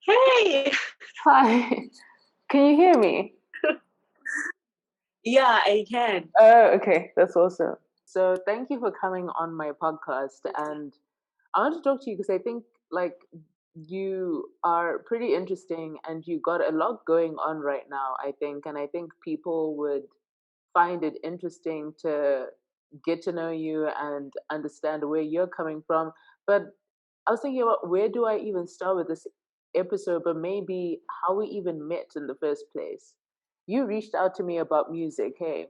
Hey! Hi, can you hear me? Yeah, I can. Oh, okay, that's awesome. So, thank you for coming on my podcast. And I want to talk to you because I think like you are pretty interesting and you got a lot going on right now, I think. And I think people would find it interesting to get to know you and understand where you're coming from. But I was thinking about where do I even start with this episode, but maybe how we even met in the first place. You reached out to me about music, hey?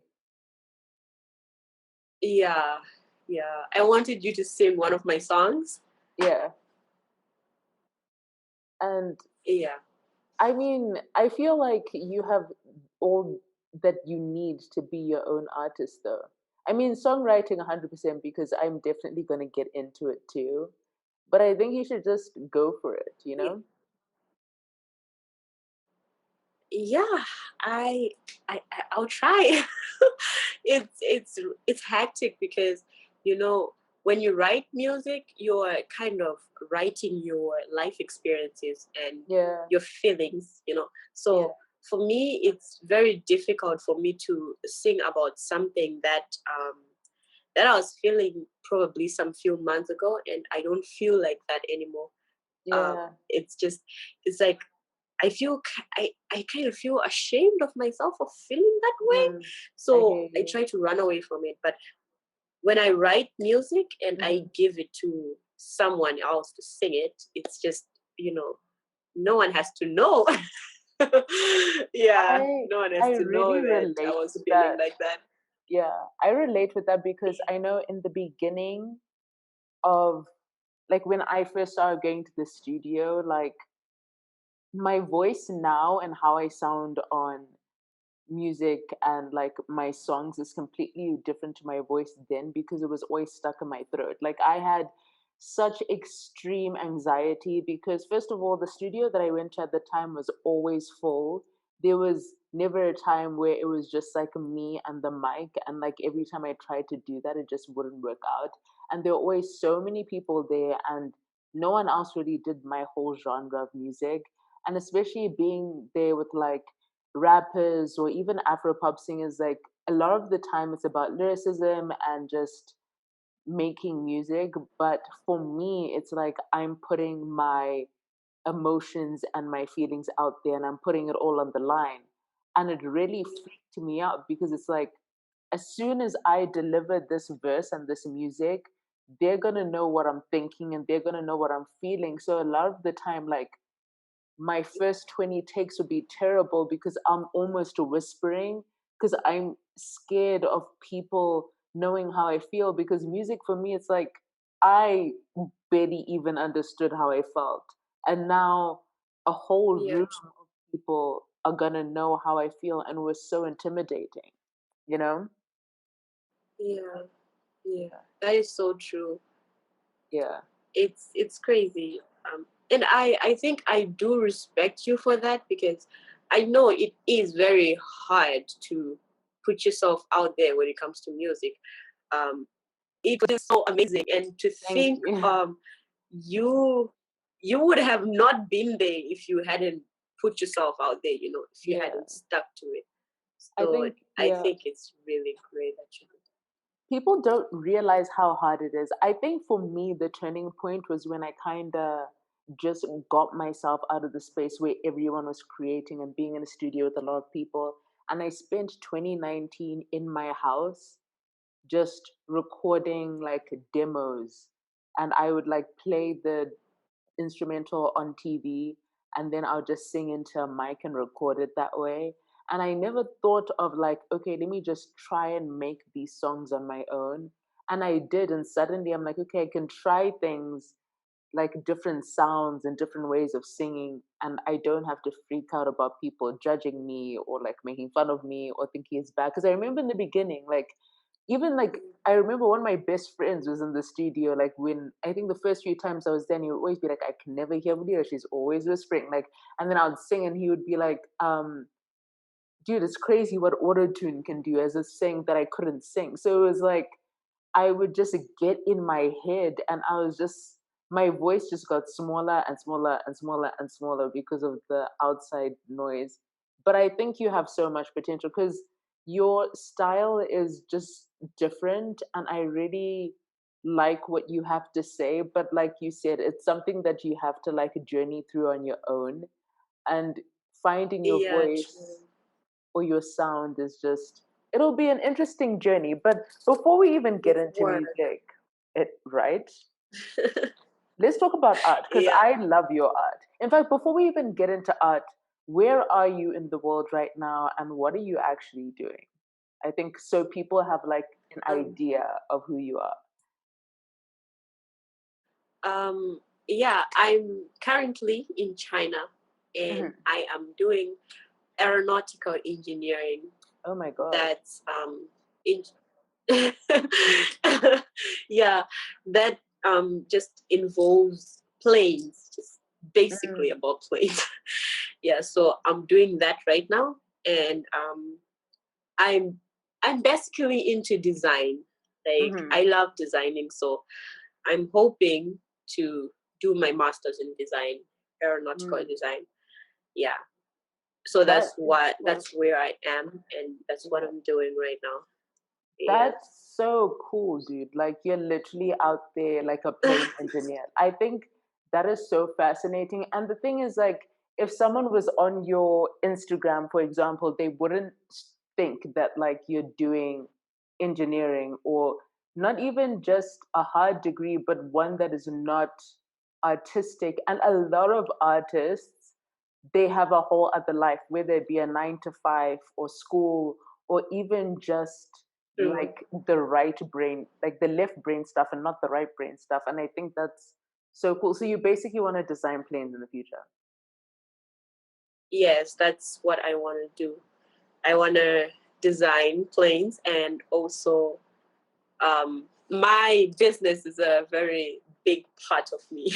Yeah, yeah. I wanted you to sing one of my songs. Yeah. And Yeah. I mean, I feel like you have all that you need to be your own artist, though. I mean, songwriting 100% because I'm definitely going to get into it too. But I think you should just go for it, you Yeah. know? Yeah, I'll try. It's hectic because you know when you write music, you're kind of writing your life experiences and Yeah, your feelings. yeah. So for me, it's very difficult for me to sing about something that I was feeling probably some few months ago, and I don't feel like that anymore. Yeah. It's just it's like I kind of feel ashamed of myself for feeling that way. Mm, I So hear I you. try to run away from it. But when I write music and I Hmm. give it to someone else to sing it, it's just, no one has to know. Yeah, I no one has I to know really that I relate was with feeling that. like that. Yeah, I relate with that because Yeah. I know in the beginning of like when I first started going to the studio, like my voice now and how I sound on music and like my songs is completely different to my voice then because it was always stuck in my throat. Like I had such extreme anxiety because first of all the studio that I went to at the time was always full. There was never a time where it was just like me and the mic, and like every time I tried to do that it just wouldn't work out. And there were always so many people there, and no one else really did my whole genre of music. And especially being there with like rappers or even Afropop singers, like a lot of the time it's about lyricism and just making music. But for me, it's like I'm putting my emotions and my feelings out there and I'm putting it all on the line. And it really freaked me out because it's like, as soon as I deliver this verse and this music, they're gonna know what I'm thinking and they're gonna know what I'm feeling. So a lot of the time, like my first 20 takes would be terrible because I'm almost whispering because I'm scared of people knowing how I feel. Because music for me, it's like I barely even understood how I felt. And now a whole Yeah. room of people are gonna know how I feel, and it was so intimidating, you know? Yeah. Yeah. That is so true. Yeah. It's crazy. And I think I do respect you for that because I know it is very hard to put yourself out there when it comes to music. um it was so amazing, and to Thank think you. you you would have not been there if you hadn't put yourself out there, if you Yeah. hadn't stuck to it. I So think, I yeah. think it's really great that you People don't realize how hard it is. I think for me, the turning point was when I kind of just got myself out of the space where everyone was creating and being in a studio with a lot of people. And I spent 2019 in my house just recording like demos. And I would like play the instrumental on TV, and then I'll just sing into a mic and record it that way. And I never thought of like, okay, let me just try and make these songs on my own. And I did, and suddenly I'm like, okay, I can try things like different sounds and different ways of singing, and I don't have to freak out about people judging me or like making fun of me or thinking it's bad. Because I remember in the beginning, like even like do. I remember one of my best friends was in the studio. Like when I think the first few times I was there, and he would always be like, "I can never hear Leah. She's always whispering." Like, and then I would sing, and he would be like, dude, it's crazy what auto-tune can do as a sing that I couldn't sing. So it was like I would just get in my head and I was just my voice just got smaller and smaller and smaller and smaller because of the outside noise. But I think you have so much potential because your style is just different and I really like what you have to say. But like you said, it's something that you have to like journey through on your own, and finding your Yeah, voice true. or your sound is just it'll be an interesting journey. But before we even get It's into work. music, it right, let's talk about art because Yeah. I love your art. In fact, before we even get into art, where are you in the world right now and what are you actually doing? I think so people have like an Um. idea of who you are. Um. Yeah. I'm currently in China, and Hmm. I am doing aeronautical engineering. Oh my god. That's in. Yeah, that just involves planes, just basically Mm-hmm. about planes. Yeah, so I'm doing that right now, and I'm I'm basically into design. Like Mm-hmm. I love designing, so I'm hoping to do my master's in design, aeronautical Mm. design. Yeah, so That is so that's where I am, and that's what yeah. I'm doing right now. That's Yes. so cool, dude. Like you're literally out there like a plane engineer. I think that is so fascinating. And the thing is, like, if someone was on your Instagram, for example, they wouldn't think that like you're doing engineering or not even just a hard degree, but one that is not artistic. And a lot of artists, they have a whole other life, whether it be a 9 to 5 or school or even just True. like the right brain, like the left brain stuff and not the right brain stuff. And I think that's so cool. So you basically want to design planes in the future. Yes, that's what I want to do. I want to design planes, and also my business is a very big part of me.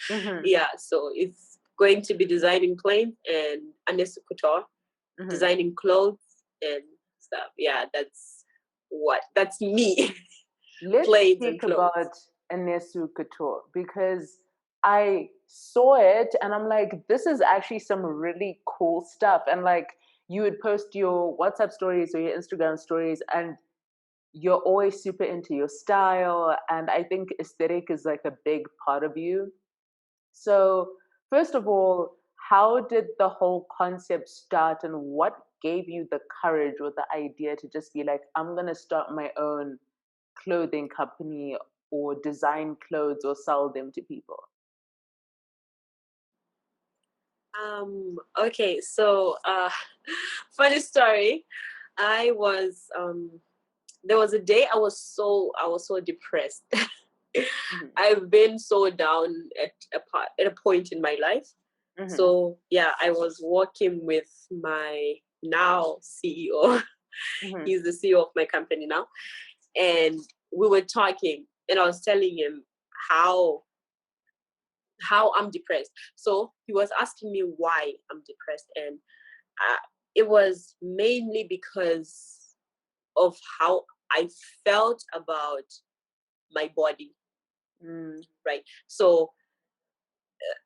Mm-hmm. Yeah, so it's going to be designing planes and Anesu Couture, Mm-hmm. designing clothes and stuff. Yeah, that's me. Let's Planes and speak clothes. about Anesu Couture because I saw it and I'm like, this is actually some really cool stuff. And like, you would post your WhatsApp stories or your Instagram stories, and you're always super into your style. And I think aesthetic is like a big part of you. So, first of all, how did the whole concept start and what gave you the courage or the idea to just be like, I'm going to start my own clothing company or design clothes or sell them to people? Okay, so funny story. I was there was a day I was so depressed. Mm-hmm. I've been so down at a point in my life. Mm-hmm. So yeah, I was working with my now CEO. Mm-hmm. He's the CEO of my company now, and we were talking, and I was telling him how how I'm depressed. So he was asking me why I'm depressed, and it was mainly because of how I felt about my body, Mm. right? So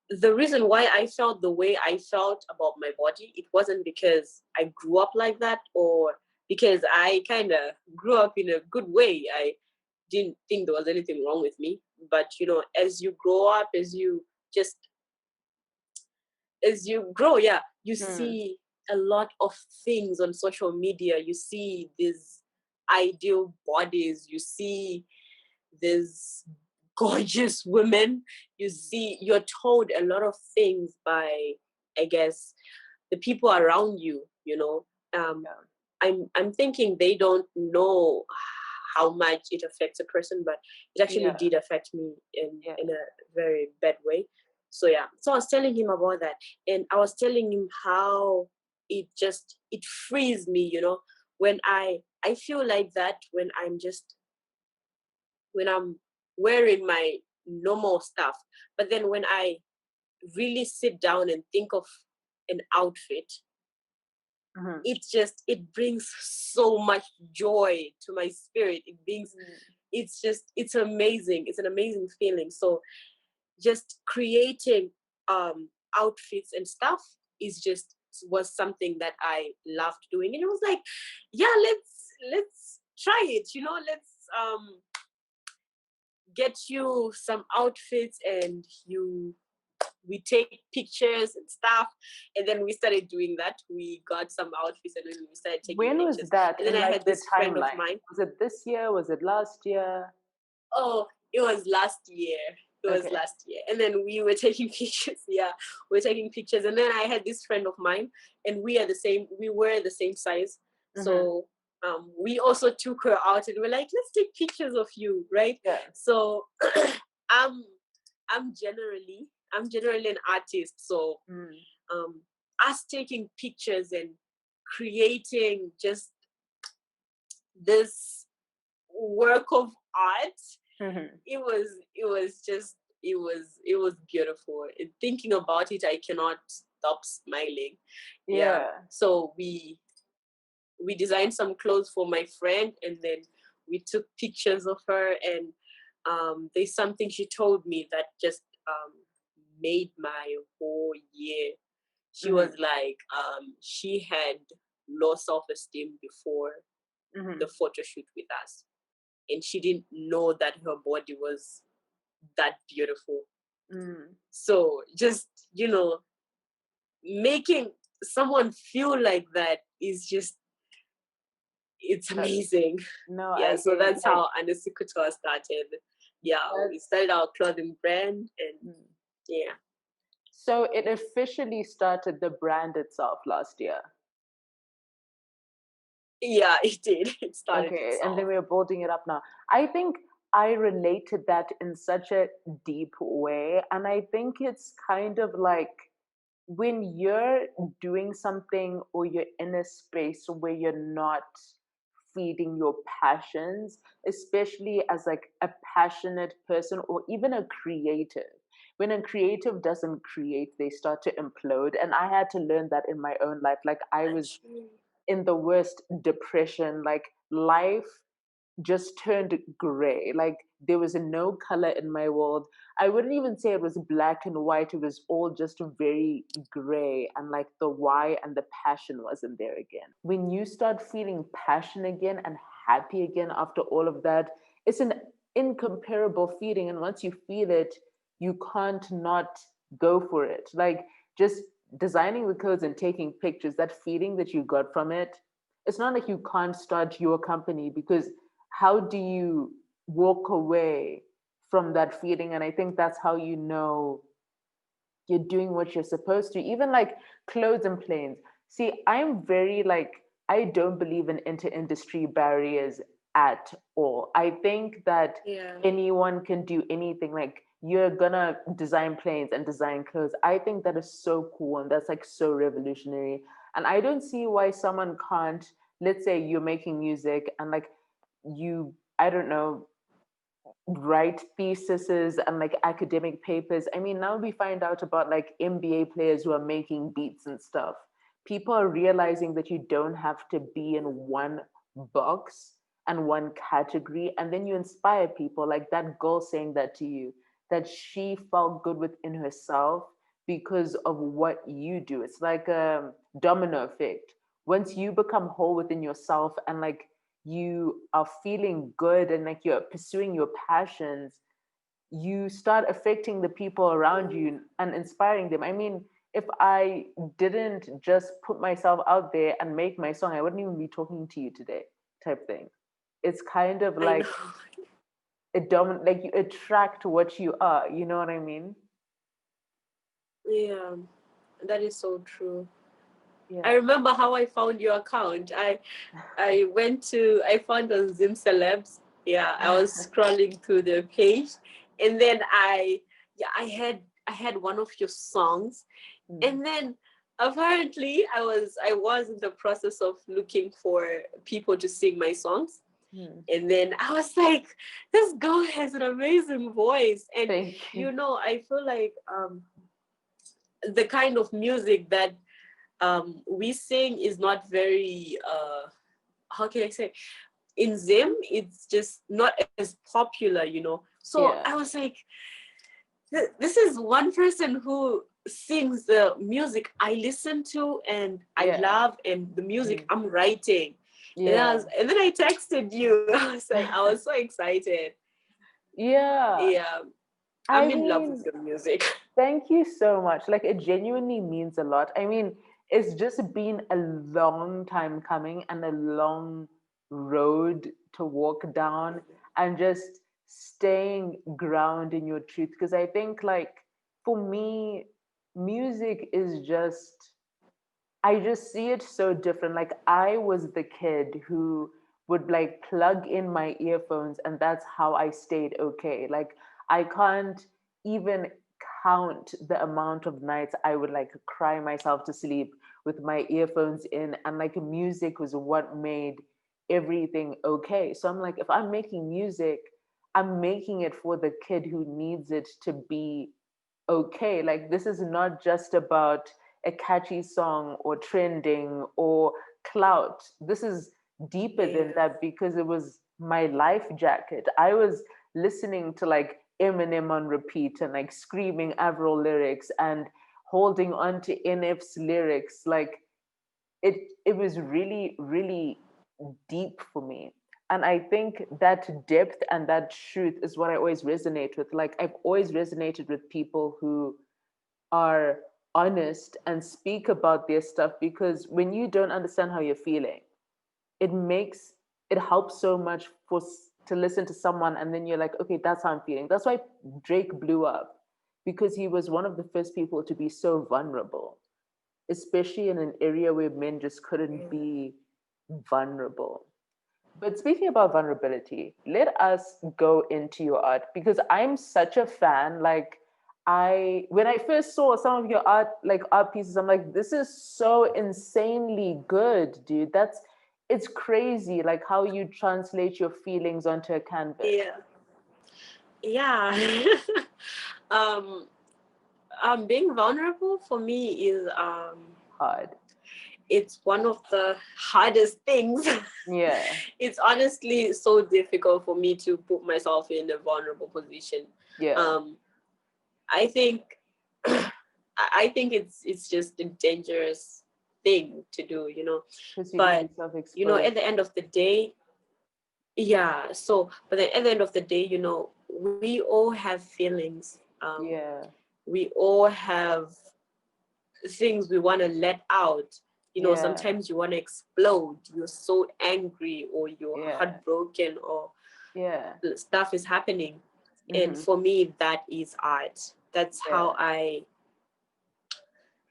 the reason why I felt the way I felt about my body, it wasn't because I grew up like that or because I kind of grew up in a good way. I didn't think there was anything wrong with me. But, you know, as you grow up, just, as you grow, yeah, you Mm. see a lot of things on social media. You see these ideal bodies, you see these gorgeous women. You see, you're told a lot of things by, I guess, the people around you. You know, um, Yeah. I'm thinking they don't know how much it affects a person, but it actually Yeah. did affect me Yeah. in a very bad way. So yeah, so I was telling him about that, and I was telling him how it frees me. You know, when I feel like that when I'm wearing my normal stuff. But then when I really sit down and think of an outfit, it brings so much joy to my spirit. It's amazing. It's an amazing feeling. So just creating outfits and stuff was something that I loved doing. And it was like, yeah, let's try it, let's get you some outfits, and we take pictures and stuff. And then we started doing that. We got some outfits, and then we started taking When was pictures. that? And then In I like had the this friend of timeline? mine. Was it this year? Was it last year? Oh, it was last year. It was Okay. last year. And then we were taking pictures. Yeah, we were taking pictures. And then I had this friend of mine, and we were the same size. So we also took her out, and we're like, let's take pictures of you, right? Yeah. So I'm I'm generally an artist. So us taking pictures and creating just this work of art, it was beautiful. And thinking about it, I cannot stop smiling. Yeah. So we designed some clothes for my friend, and then we took pictures of her. And there's something she told me that just made my whole year. She was like, she had low self-esteem before the photo shoot with us, and she didn't know that her body was that beautiful. So just making someone feel like that is just, it's amazing. No, Yeah, so that's how Anesu Couture started. Yeah, we started our clothing brand, and yeah. So it officially started the brand itself last year. Yeah, it did. It started Okay, itself. and then we're building it up now. I think I related that in such a deep way. And I think it's kind of like when you're doing something or you're in a space where you're not feeding your passions, especially as like a passionate person or even a creative. When a creative doesn't create, they start to implode. And I had to learn that in my own life. Like I was in the worst depression, like life just turned gray. Like there was no color in my world. I wouldn't even say it was black and white. It was all just very gray, and like the why and the passion wasn't there again. When you start feeling passion again and happy again after all of that, it's an incomparable feeling. And once you feel it, you can't not go for it. Like just designing the clothes and taking pictures, that feeling that you got from it, it's not like you can't start your company, because how do you walk away from that feeling? And I think that's how you know you're doing what you're supposed to. Even like clothes and planes. See, I'm very like, I don't believe in inter-industry barriers at all. I think that anyone can do anything. Like you're gonna design planes and design clothes. I think that is so cool, and that's like so revolutionary. And I don't see why someone can't, let's say you're making music and like you, I don't know, write theses and like academic papers. I mean, now we find out about like NBA players who are making beats and stuff. People are realizing that you don't have to be in one box and one category. And then you inspire people, like that girl saying that to you, that she felt good within herself because of what you do. It's like a domino effect. Once you become whole within yourself and like you are feeling good and like you're pursuing your passions, you start affecting the people around you and inspiring them. I mean, if I didn't just put myself out there and make my song, I wouldn't even be talking to you today, type thing. It's kind of like like you attract what you are, you know what I mean? Yeah, that is so true. I remember how I found your account. I found on Zim Celebs. Yeah, I was scrolling through the page, and then I had one of your songs, and then apparently I was in the process of looking for people to sing my songs. And then I was like, this girl has an amazing voice. And I feel like the kind of music that we sing is not very how can I say, in Zim it's just not as popular, you know. So Yeah. I was like, this is one person who sings the music I listen to and I Yeah. love, and the music Mhm. I'm writing. Yeah. And then I texted you. I was so excited. Yeah. Yeah, I I'm in love with mean, your music. thank you so much. Like, it genuinely means a lot. I mean, it's just been a long time coming and a long road to walk down, and just staying ground in your truth. Because I think, like, for me, music is just, I just see it so different. Like, I was the kid who would like plug in my earphones, and that's how I stayed okay. Like, I can't even count the amount of nights I would like cry myself to sleep with my earphones in, and like music was what made everything okay. So I'm like, if I'm making music, I'm making it for the kid who needs it to be okay. Like, this is not just about a catchy song or trending or clout. This is deeper than Yeah, that, because it was my life jacket. I was listening to like Eminem on repeat and like screaming Avril lyrics and holding on to NF's lyrics. Like, it was really, really deep for me. And I think that depth and that truth is what I always resonate with. Like, I've always resonated with people who are honest and speak about their stuff, because when you don't understand how you're feeling, it makes it helps so much to listen to someone, and then you're like, okay, that's how I'm feeling. That's why Drake blew up, because he was one of the first people to be so vulnerable, especially in an area where men just couldn't be vulnerable. But speaking about vulnerability, let us go into your art, because I'm such a fan. Like, I when I first saw some of your art pieces, I'm like, this is so insanely good, dude. It's crazy, like how you translate your feelings onto a canvas. yeah, yeah. um, Being vulnerable for me is Hard. it's one of the hardest things. Yeah. It's honestly so difficult for me to put myself in a vulnerable position. Yeah. Um, I think I think it's just a dangerous thing to do, you know. Because you're gonna But be you know, at self-exposed. the end of the day, yeah. So, but then at the end of the day, you know, we all have feelings. Yeah. We all have things we want to let out. You know, Yeah. sometimes you want to explode. You're so angry, or you're Yeah. heartbroken, or Yeah. stuff is happening. And Mm-hmm. for me, that is art. Yeah.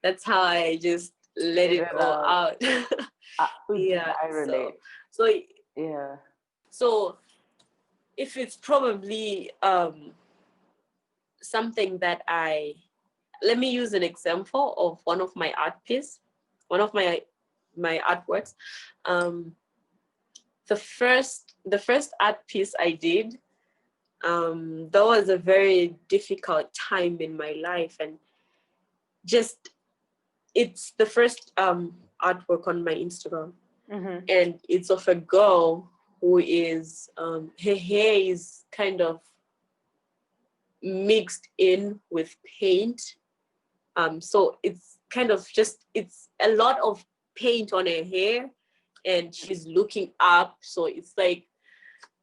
That's how I just let Let it it all out. out. Oh, dude, Yeah. I relate. So Yeah. so if it's probably something that I let me use an example of one of my art piece, one of my artworks. Um, the first art piece I did, that was a very difficult time in my life, and just it's the first artwork on my Instagram, Mm-hmm. and it's of a girl who is her hair is kind of mixed in with paint. So it's kind of just it's a lot of paint on her hair, and she's looking up. So it's like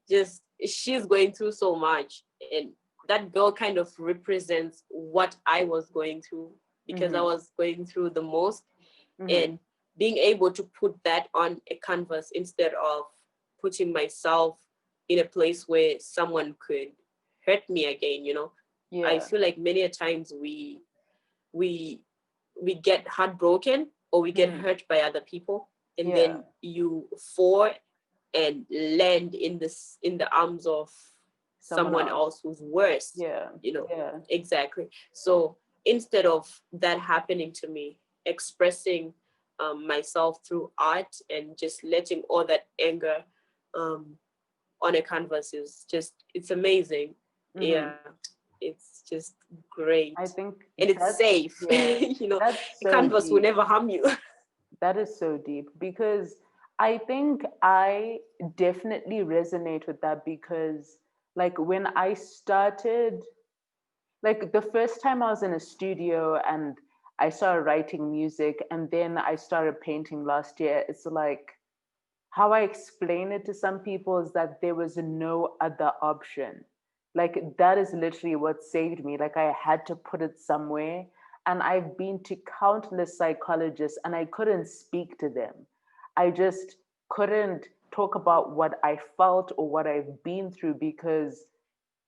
just she's going through so much, and that girl kind of represents what I was going through, because I Mm-hmm. was going through the most. Mm-hmm. And being able to put that on a canvas instead of putting myself in a place where someone could hurt me again, you know. I Yeah. feel like many a times we we get heartbroken or we get Mm-hmm. hurt by other people, and Yeah. then you fall and land in the arms of Someone someone else. else who's worse, Yeah. you know. Yeah. Exactly. So instead of that happening to me, expressing myself through art and just letting all that anger um, on a canvas is just it's amazing. Mm-hmm. Yeah, it's just great. I think And it's that's, safe. yeah, You know, that's a so canvas will deep. never harm you. That is so deep because I think I definitely resonate with that because, like, when I started, like, the first time I was in a studio and I started writing music and then I started painting last year, it's like how I explain it to some people is that there was no other option. Like that is literally what saved me. Like I had to put it somewhere. And I've been to countless psychologists and I couldn't speak to them. I just couldn't talk about what I felt or what I've been through because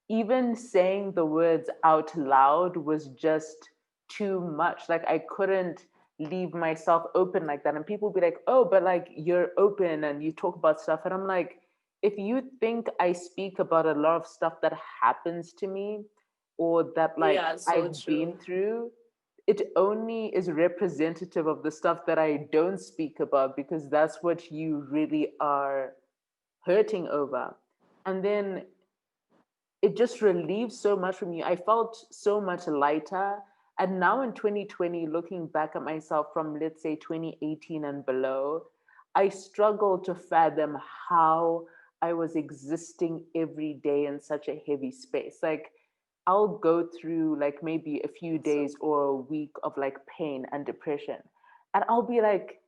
even saying the words out loud was just too much. Like I couldn't leave myself open like that. And people would be like, oh, but like you're open and you talk about stuff. And I'm like, if you think I speak about a lot of stuff that happens to me or that like Yeah, so I've been true. through, it only is representative of the stuff that I don't speak about because that's what you really are hurting over. And then it just relieves so much from you. I felt so much lighter. And now in 2020, looking back at myself from, let's say, 2018 and below, I struggle to fathom how I was existing every day in such a heavy space. Like, I'll go through like maybe a few So days or a week of like pain and depression. And I'll be like,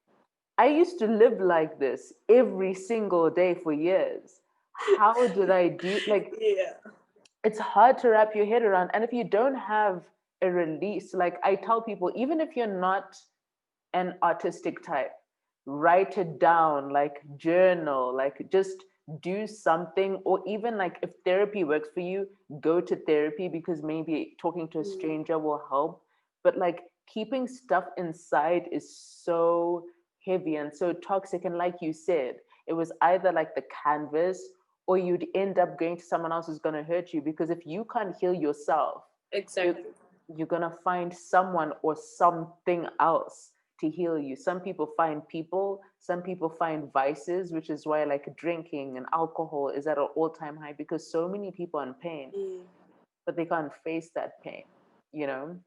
I used to live like this every single day for years. How did I do like yeah. it's hard to wrap your head around. And if you don't have a release, like I tell people, even if you're not an artistic type, write it down, like journal, like just do something. Or even like if therapy works for you, go to therapy because maybe talking to a Mm, stranger will help. But like keeping stuff inside is so heavy and so toxic. And like you said, it was either like the canvas or you'd end up going to someone else who's going to hurt you because if you can't heal yourself, you're, exactly. you're going to find someone or something else to heal you. Some people find people, some people find vices, which is why like drinking and alcohol is at an all-time high because so many people are in pain, Mm, but they can't face that pain, you know? mm.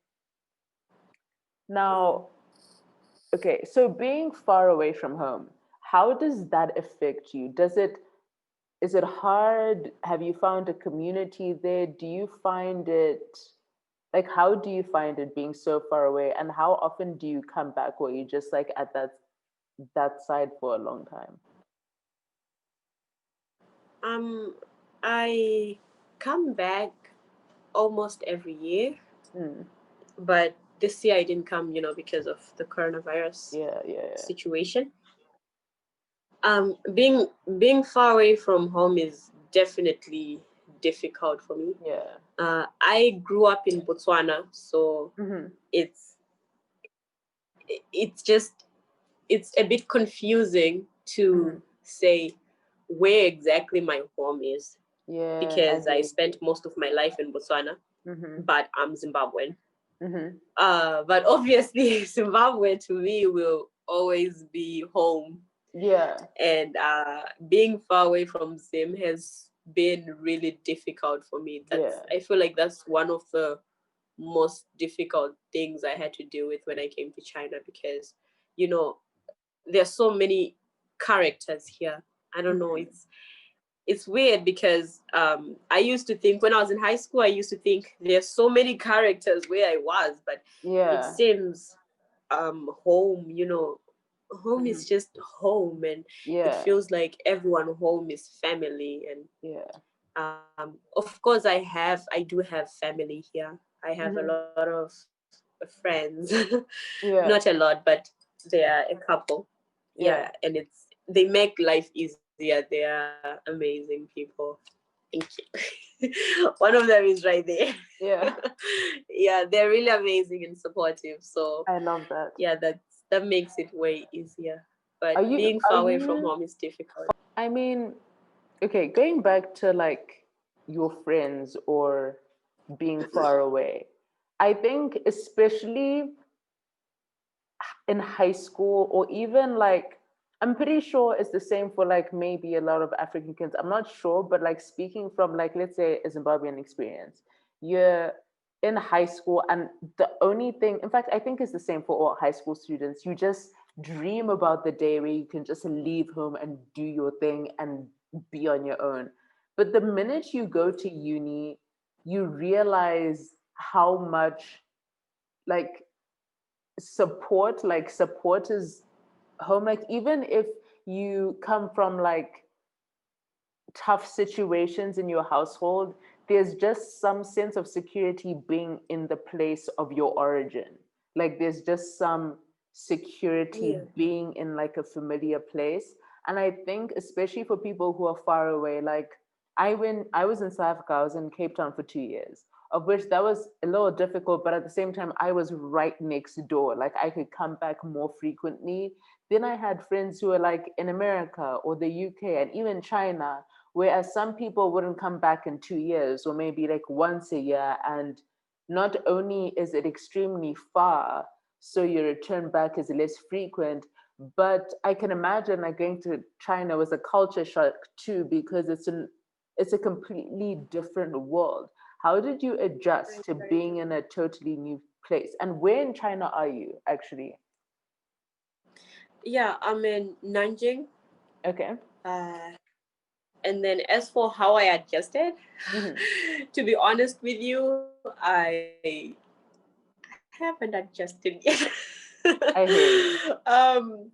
Now, okay, so being far away from home, how does that affect you? Is it hard? Have you found a community there? Do you find it like how do you find it being so far away and how often do you come back or you just like at that side for a long time? Um, I come back almost every year, Mm. but this year I didn't come, because of the coronavirus Yeah, yeah, situation. Being far away from home is definitely difficult for me. yeah. I grew up in Botswana, so Mm-hmm. it's it's just it's a bit confusing Mm-hmm. to say where exactly my home is Yeah, I because I hear spent you. most of my life in Botswana, Mm-hmm. but I'm Zimbabwean. Mm-hmm. But obviously, Zimbabwe to me will always be home, Yeah. and being far away from Zim has been really difficult for me. Yeah. I feel like that's one of the most difficult things I had to deal with when I came to China because, there's so many characters here. I don't know. Mm-hmm. It's weird because I used to think when I was in high school, I used to think there's so many characters where I was, but it Yeah. seems home, home Mm-hmm. is just home, and it Yeah. feels like everyone home is family. And Yeah. of course, I do have family here. I have a Mm-hmm. lot of friends, not a Yeah. lot, but they are a couple. Yeah, Yeah. and they make life easier. They are amazing people. Thank you. One of them is right there. Yeah. Yeah, they're really amazing and supportive. So I love that. yeah, that makes it way easier. Are But you being are far away from you home is difficult. I mean, okay, going back to like your friends or being far away, I think especially in high school or even like, I'm pretty sure it's the same for like maybe a lot of African kids. I'm not sure, but like speaking from like, let's say a Zimbabwean experience, you're in high school and the only thing, in fact, I think it's the same for all high school students. You just dream about the day where you can just leave home and do your thing and be on your own. But the minute you go to uni, you realize how much like support is home. Like even if you come from like tough situations in your household, there's just some sense of security being in the place of your origin. Like there's just some security Yeah. being in like a familiar place. And I think especially for people who are far away, like I was in South Africa, I was in Cape Town for 2 years, of which that was a little difficult, but at the same time I was right next door. Like I could come back more frequently. Then I had friends who were like in America or the UK and even China, whereas some people wouldn't come back in 2 years or maybe like once a year. And not only is it extremely far, so your return back is less frequent, but I can imagine like going to China was a culture shock too, because it's a completely different world. How did you adjust Right, to right. being in a totally new place? And where in China are you actually? Yeah, I'm in Nanjing. Okay. Uh, and then as for how I adjusted, Hmm. to be honest with you, I haven't adjusted yet. I hear you.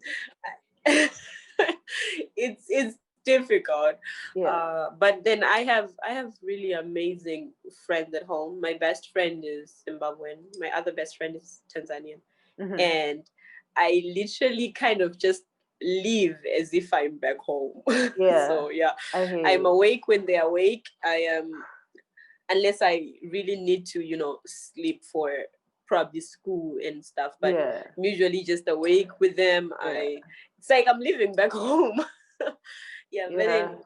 It's difficult, Yeah. but then I have really amazing friends at home. My best friend is Zimbabwean. My other best friend is Tanzanian, Hmm. and I literally kind of just live as if I'm back home. Yeah. So yeah, I hear I'm you. awake when they're awake. I am, unless I really need to, sleep for probably school and stuff. But Yeah. I'm usually just awake with them. Yeah. It's like I'm living back home. Yeah, but Yeah.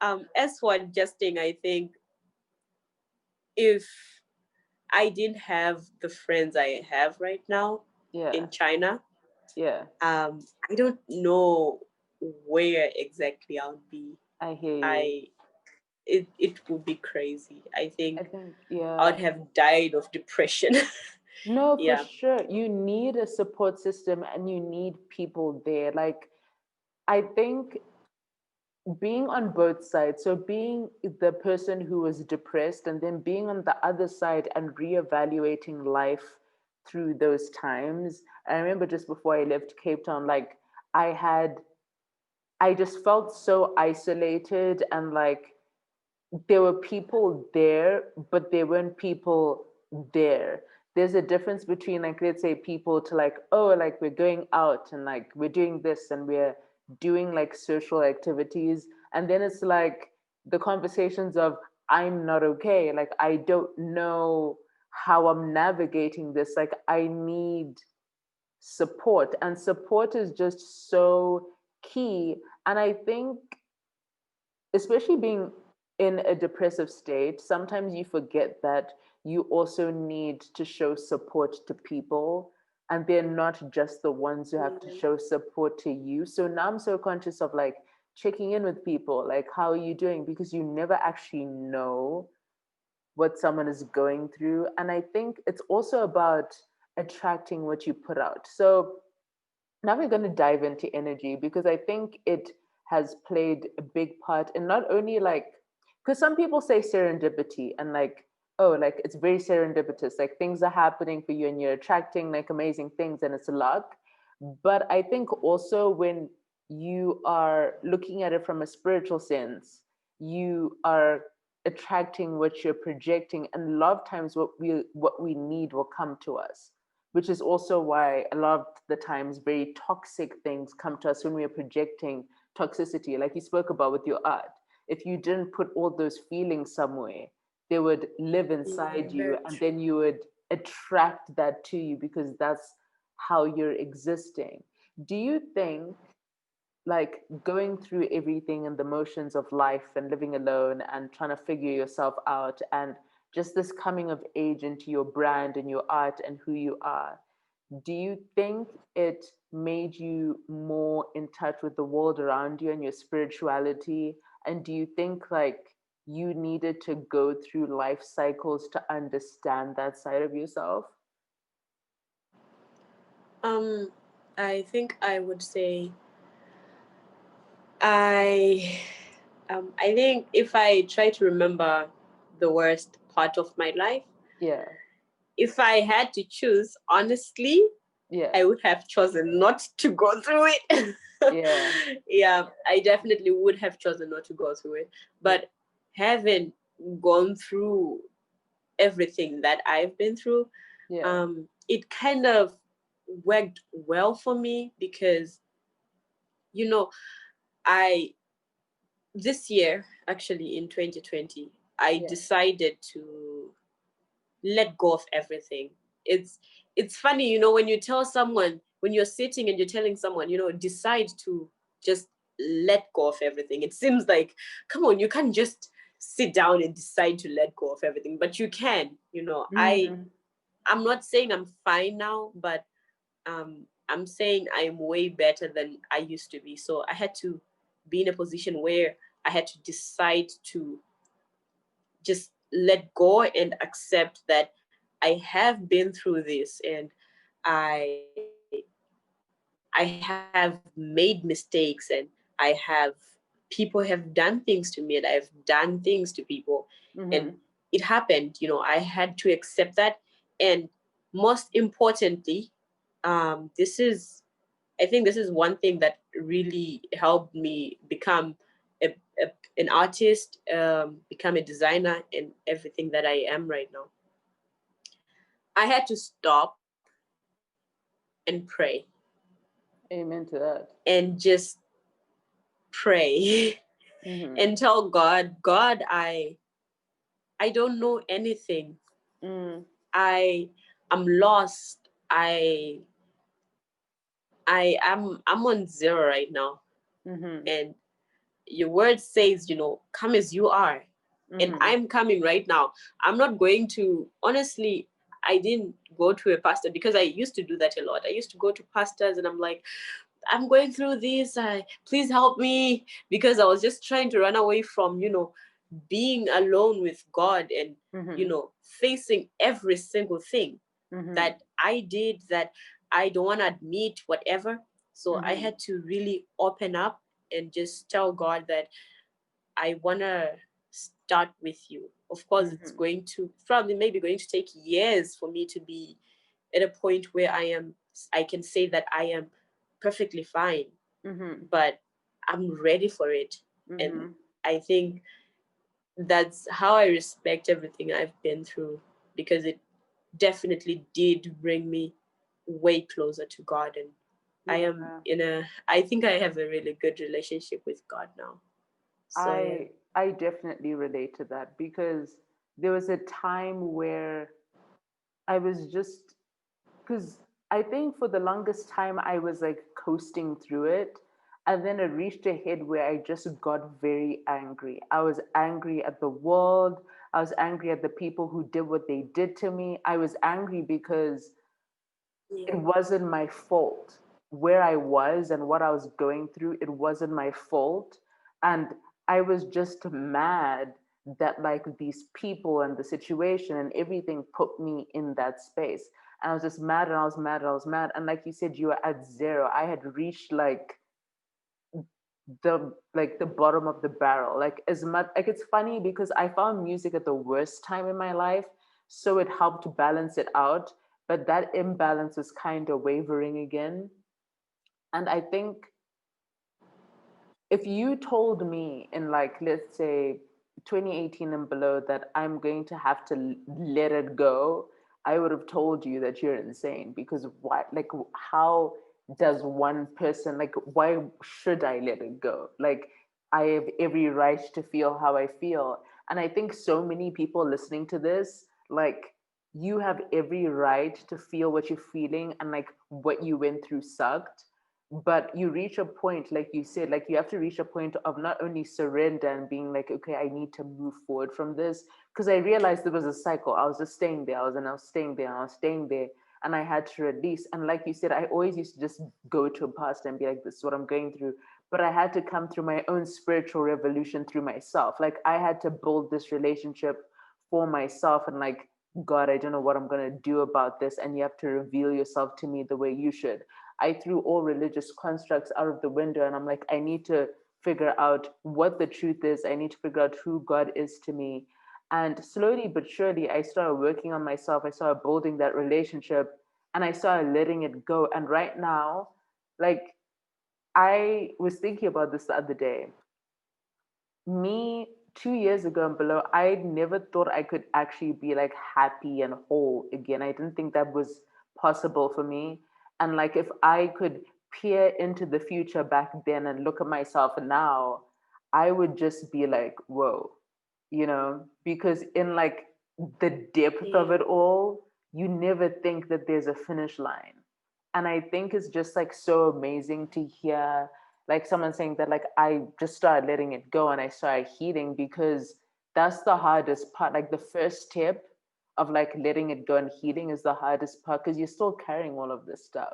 then as for adjusting, I think if I didn't have the friends I have right now Yeah. in China, Yeah. I don't know where exactly I would be. I hear you. I it would be crazy. I I think think, I would yeah. have died of depression. No, for Yeah. sure. You need a support system and you need people there. Like, I think being on both sides, so being the person who was depressed and then being on the other side and reevaluating life through those times. I remember just before I left Cape Town, like, I had, I just felt so isolated and like there were people there, but there weren't people there. There's a difference between like let's say people to like, oh, like we're going out and like we're doing this and we're doing like social activities. And then it's like the conversations of I'm not okay. Like I don't know how I'm navigating this. Like I need support. And support is just so key. And I think especially being in a depressive state, sometimes you forget that you also need to show support to people and they're not just the ones who have to Yeah. show support to you. So now I'm so conscious of like checking in with people, like, how are you doing? Because you never actually know what someone is going through. And I think it's also about attracting what you put out. So now we're going to dive into energy because I think it has played a big part in not only like, because some people say serendipity and like, oh, like it's very serendipitous, like things are happening for you and you're attracting like amazing things and it's luck. But I think also when you are looking at it from a spiritual sense, you are attracting what you're projecting, and a lot of times what we need will come to us, which is also why a lot of the times very toxic things come to us when we are projecting toxicity, like you spoke about with your art. If you didn't put all those feelings somewhere, they would live Yeah, inside you very and true. then you would attract that to you because that's how you're existing. Do you think like going through everything and the motions of life and living alone and trying to figure yourself out and just this coming of age into your brand and your art and who you are, do you think it made you more in touch with the world around you and your spirituality? And do you think like you needed to go through life cycles to understand that side of yourself? Um, I think I would say I I think if I try to remember the worst part of my life, Yeah. if I had to choose, honestly, Yeah. I would have chosen not to go through it. Yeah. Yeah, I definitely would have chosen not to go through it. Yeah. But having gone through everything that I've been through, Yeah. it kind of worked well for me because, you know, I this year, actually in 2020, I Yeah. decided to let go of everything. It's funny, when you tell someone, when you're sitting and you're telling someone, decide to just let go of everything. It seems like, come on, you can't just sit down and decide to let go of everything, but you can. Mm-hmm. I'm not saying I'm fine now, but I'm saying I'm way better than I used to be. So I had to be in a position where I had to decide to just let go and accept that I have been through this, and I I have made mistakes, and I have people have done things to me, and I've done things to people, and Mm-hmm. it happened. I had to accept that, and most importantly, this is I think this is one thing that really helped me become an artist, become a designer, and everything that I am right now. I had to stop and pray Amen to that. and just pray Mm-hmm. and tell God, God, I don't know anything. Mm. I am lost. I'm on zero right now. Mm-hmm. And your word says, come as you are. And Mm-hmm. I'm coming right now. I'm not going to, honestly, I didn't go to a pastor because I used to do that a lot. I used to go to pastors and I'm like, I'm going through this. Please help me, because I was just trying to run away from, being alone with God, and, Mm-hmm. facing every single thing Mm-hmm. that I did that I don't want to admit, whatever. So I Mm-hmm. had to really open up and just tell God that I want to start with you. Of course, it's Mm-hmm. going to probably maybe going to take years for me to be at a point where I can say that I am perfectly fine, Mm-hmm. but I'm ready for it. And Mm-hmm. I think that's how I respect everything I've been through, because it definitely did bring me way closer to God. And Yeah. I think I have a really good relationship with God now. So, yeah. I definitely relate to that because there was a time where I was just because I think for the longest time I was like coasting through it. And then it reached a head where I just got very angry. I was angry at the world. I was angry at the people who did what they did to me. I was angry because it Yeah. wasn't my fault where I was and what I was going through. It wasn't my fault. And I was just mad that like these people and the situation and everything put me in that space. And I was just mad and I was mad and I was mad. And like you said, you were at zero. I had reached the bottom of the barrel. Like as much like it's funny because I found music at the worst time in my life, so it helped balance it out. But that imbalance was kind of wavering again. And I think if you told me in like let's say 2018 and below that I'm going to have to let it go, I would have told you that you're insane because why, like how does one person, like why should I let it go? Like I have every right to feel how I feel. And I think so many people listening to this, like you have every right to feel what you're feeling, and like what you went through sucked, but you reach a point, like you said, like you have to reach a point of not only surrender and being like, okay, I need to move forward from this, because I realized there was a cycle. I was just staying there, I was staying there, and I was staying there, and I had to release. And like you said, I always used to just go to a pastor and be like, this is what I'm going through. But I had to come through my own spiritual revolution through myself. Like I had to build this relationship for myself, and like, God, I don't know what I'm going to do about this, and you have to reveal yourself to me the way you should. I threw all religious constructs out of the window, and I'm like, I need to figure out what the truth is. I need to figure out who God is to me. And slowly but surely, I started working on myself. I started building that relationship, and I started letting it go. And right now, like, I was thinking about this the other day. Me 2 years ago and below, I never thought I could actually be like happy and whole again. I didn't think that was possible for me. And like, if I could peer into the future back then and look at myself now, I would just be like, whoa, because in like the depth of Yeah. it all, you never think that there's a finish line. And I think it's just like so amazing to hear like someone saying that like I just started letting it go and I started healing, because that's the hardest part. Like the first step of like letting it go and healing is the hardest part, because you're still carrying all of this stuff.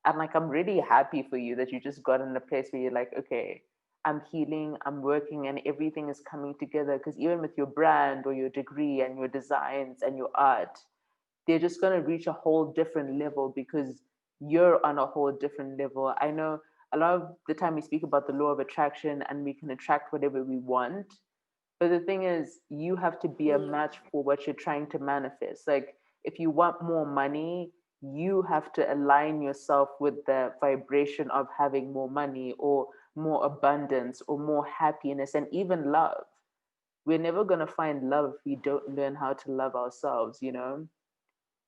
And like I'm really happy for you that you just got in a place where you're like, okay, I'm healing, I'm working, and everything is coming together. Because even with your brand or your degree and your designs and your art, they're just going to reach a whole different level because you're on a whole different level. I know a lot of the time we speak about the law of attraction and we can attract whatever we want. But the thing is, you have to be a Yeah. match for what you're trying to manifest. Like, if you want more money, you have to align yourself with the vibration of having more money or more abundance or more happiness and even love. We're never going to find love if we don't learn how to love ourselves.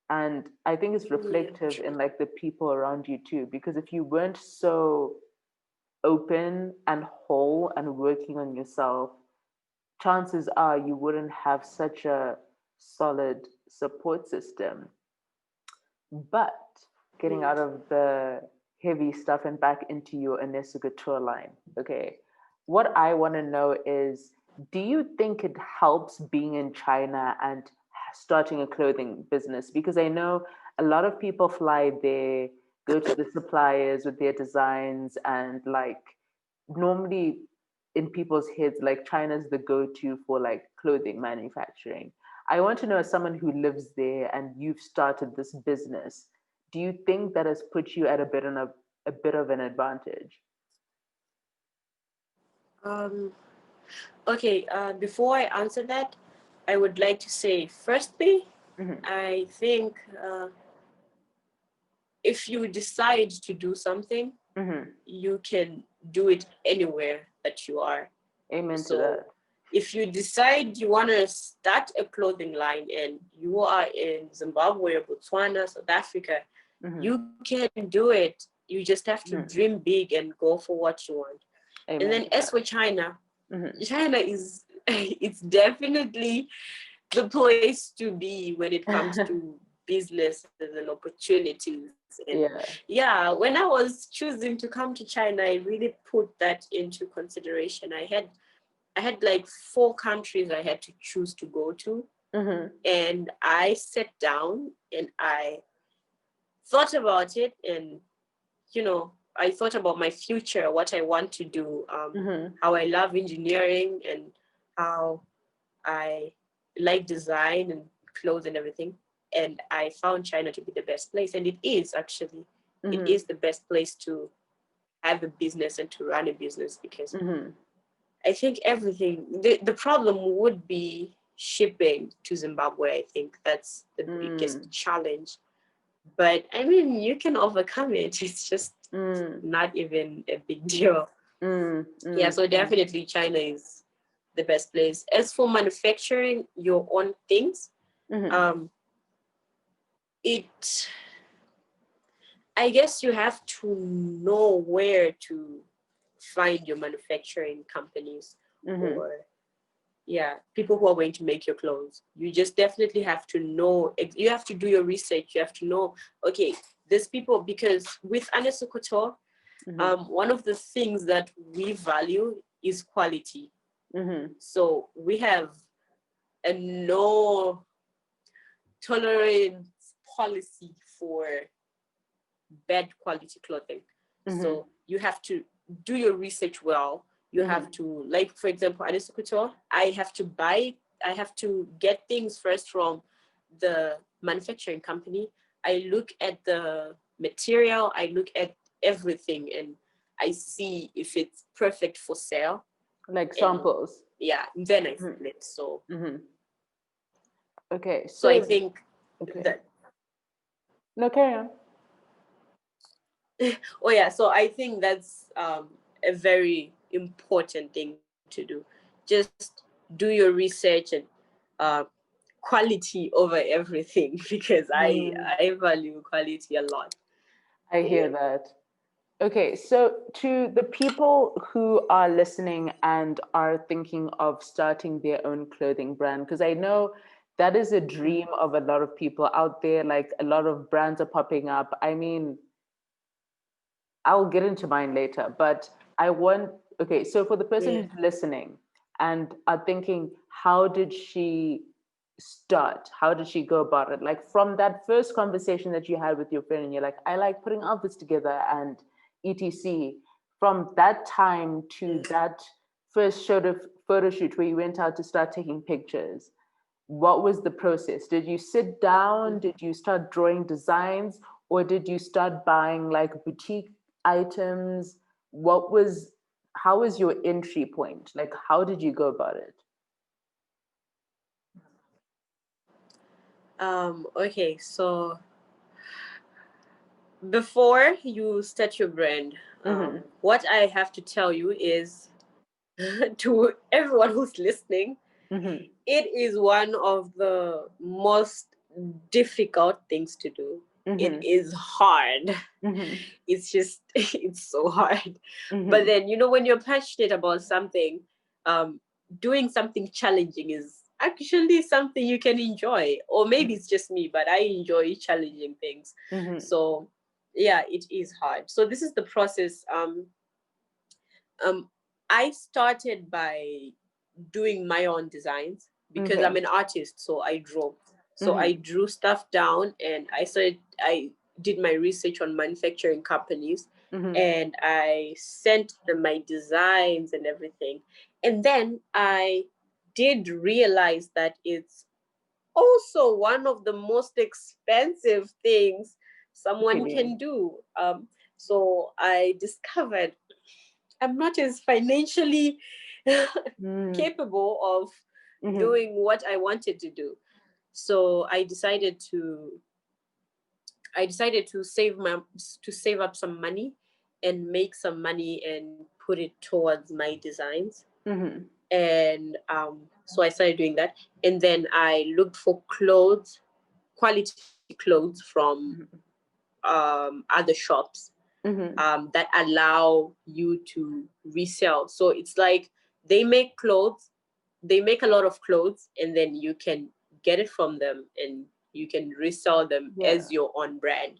And I think it's Yeah. reflective in True. like the people around you too, because if you weren't so open and whole and working on yourself, chances are you wouldn't have such a solid support system. But getting Yeah. out of the heavy stuff and back into your Anesu Couture line, okay, what I want to know is, do you think it helps being in China and starting a clothing business? Because I know a lot of people fly there, go to the suppliers with their designs, and like normally in people's heads, like China's the go-to for like clothing manufacturing. I want to know, as someone who lives there and you've started this business, do you think that has put you at a bit of an advantage? Um, okay, before I answer that, I would like to say, firstly, Mm-hmm. I think if you decide to do something, Mm-hmm. you can do it anywhere that you are. Amen to So that. if you decide you want to start a clothing line and you are in Zimbabwe or Botswana, South Africa, Mm-hmm. you can do it. You just have to Mm-hmm. dream big and go for what you want. And Amen then to as that. for China, Mm-hmm. China is it's definitely the place to be when it comes to businesses and opportunities. And Yeah. yeah, when I was choosing to come to China, I really put that into consideration. I had like 4 countries I had to choose to go to. Mm-hmm. And I sat down and I thought about it, and I thought about my future, what I want to do, Mm-hmm. how I love engineering, and how I like design and clothes and everything. And I found China to be the best place. And it is actually, it Mm-hmm. is the best place to have a business and to run a business, because Mm-hmm. I think the problem would be shipping to Zimbabwe. I think that's the biggest Mm. challenge. But I mean, you can overcome it. It's just Mm. not even a big deal. Mm. Yeah, Mm. so Mm. definitely China is the best place. As for manufacturing your own things, Mm-hmm. um, it I guess you have to know where to find your manufacturing companies, Mm-hmm. or yeah, people who are going to make your clothes. You just definitely have to know. You have to do your research. You have to know, okay, there's people, because with Anesu Couture, Mm-hmm. one of the things that we value is quality. Mm-hmm. So we have a no tolerance policy for bad quality clothing. Mm-hmm. So you have to do your research well. You Mm-hmm. have to, like, for example, Anesu Couture, I have to get things first from the manufacturing company. I look at the material, I look at everything, and I see if it's perfect for sale. Like And samples. yeah, then I Mm-hmm. sell it. So Mm-hmm. Okay, so I so think okay. that No, carry on. oh yeah, so I think that's a very important thing to do. Just do your research and uh, quality over everything because Mm, I value quality a lot. I hear Yeah. that. Okay, so to the people who are listening and are thinking of starting their own clothing brand, because I know that is a dream of a lot of people out there. Like a lot of brands are popping up. I mean, I'll get into mine later, but I want, okay, so for the person Yeah. who's listening and are thinking, how did she start? How did she go about it? Like from that first conversation that you had with your friend, and you're like, I like putting outfits together and etc. From that time to Yeah. that first photo shoot where you went out to start taking pictures, what was the process? Did you sit down? Did you start drawing designs? Or did you start buying like boutique items? What was, how was your entry point? Like, how did you go about it? Okay, so before you start your brand, Mm-hmm. what I have to tell you is to everyone who's listening, Mm-hmm. it is one of the most difficult things to do. It Mm-hmm. is hard. Mm-hmm. It's just, it's so hard. But Mm-hmm. then, when you're passionate about something, um, doing something challenging is actually something you can enjoy. Or maybe it's just me, but I enjoy challenging things. Mm-hmm. So, yeah, it is hard. So, this is the process. Um, I started by doing my own designs because Okay. I'm an artist, so I draw. So I Mm-hmm. drew stuff down, and I did my research on manufacturing companies, Mm-hmm. and I sent them my designs and everything. And then I did realize that it's also one of the most expensive things someone Really? can do. So I discovered I'm not as financially Mm-hmm. capable of doing what I wanted to do. So I decided to save up some money and make some money and put it towards my designs. Mm-hmm. And so I started doing that. And then I looked for clothes, quality clothes from other shops Mm-hmm. that allow you to resell. So it's like they make clothes, they make a lot of clothes, and then you can get it from them and you can resell them Yeah. as your own brand.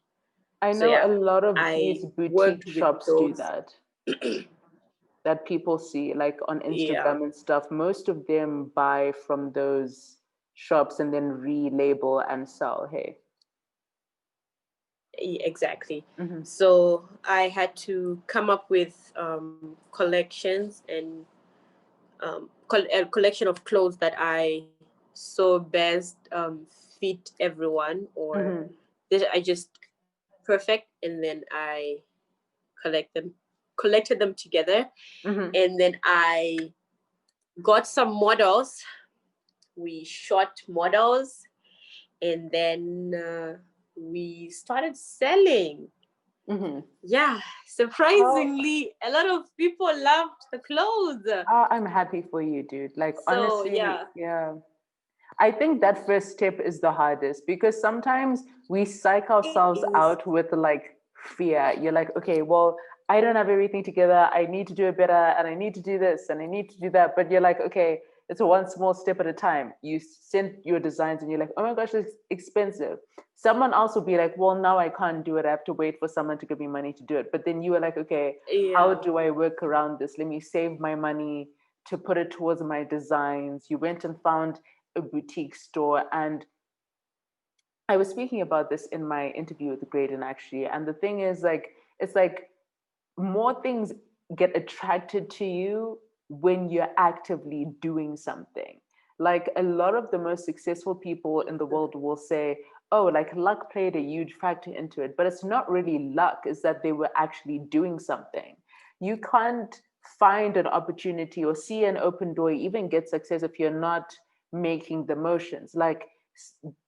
I So know a yeah, lot of I these boutique worked with shops do those. that. That people see like on Yeah, Instagram and stuff. Most of them buy from those shops and then relabel and sell. Hey. exactly. Mm-hmm. So I had to come up with collections and a collection of clothes that I saw best fit everyone, or Mm-hmm. that I just perfect, and then I collect them, collected them together, Mm-hmm. and then I got some models. We shot models, and then we started selling. Mm-hmm. Yeah, How surprisingly, a lot of people loved the clothes. I'm happy for you, dude. Like So honestly, yeah, yeah. I think that first step is the hardest because sometimes we psych it ourselves is. out with like fear. You're like, okay, well, I don't have everything together. I need to do it better and I need to do this and I need to do that. But you're like, okay, it's one small step at a time. You send your designs and you're like, oh my gosh, it's expensive. Someone else will be like, well, now I can't do it. I have to wait for someone to give me money to do it. But then you are like, okay, how Yeah. do I work around this? Let me save my money to put it towards my designs. You went and found a boutique store. And I was speaking about this in my interview with Graydon actually. And the thing is, like, it's like more things get attracted to you when you're actively doing something. Like a lot of the most successful people in the world will say, oh, like luck played a huge factor into it. But it's not really luck, it's that they were actually doing something. You can't find an opportunity or see an open door, even get success if you're not making the motions. Like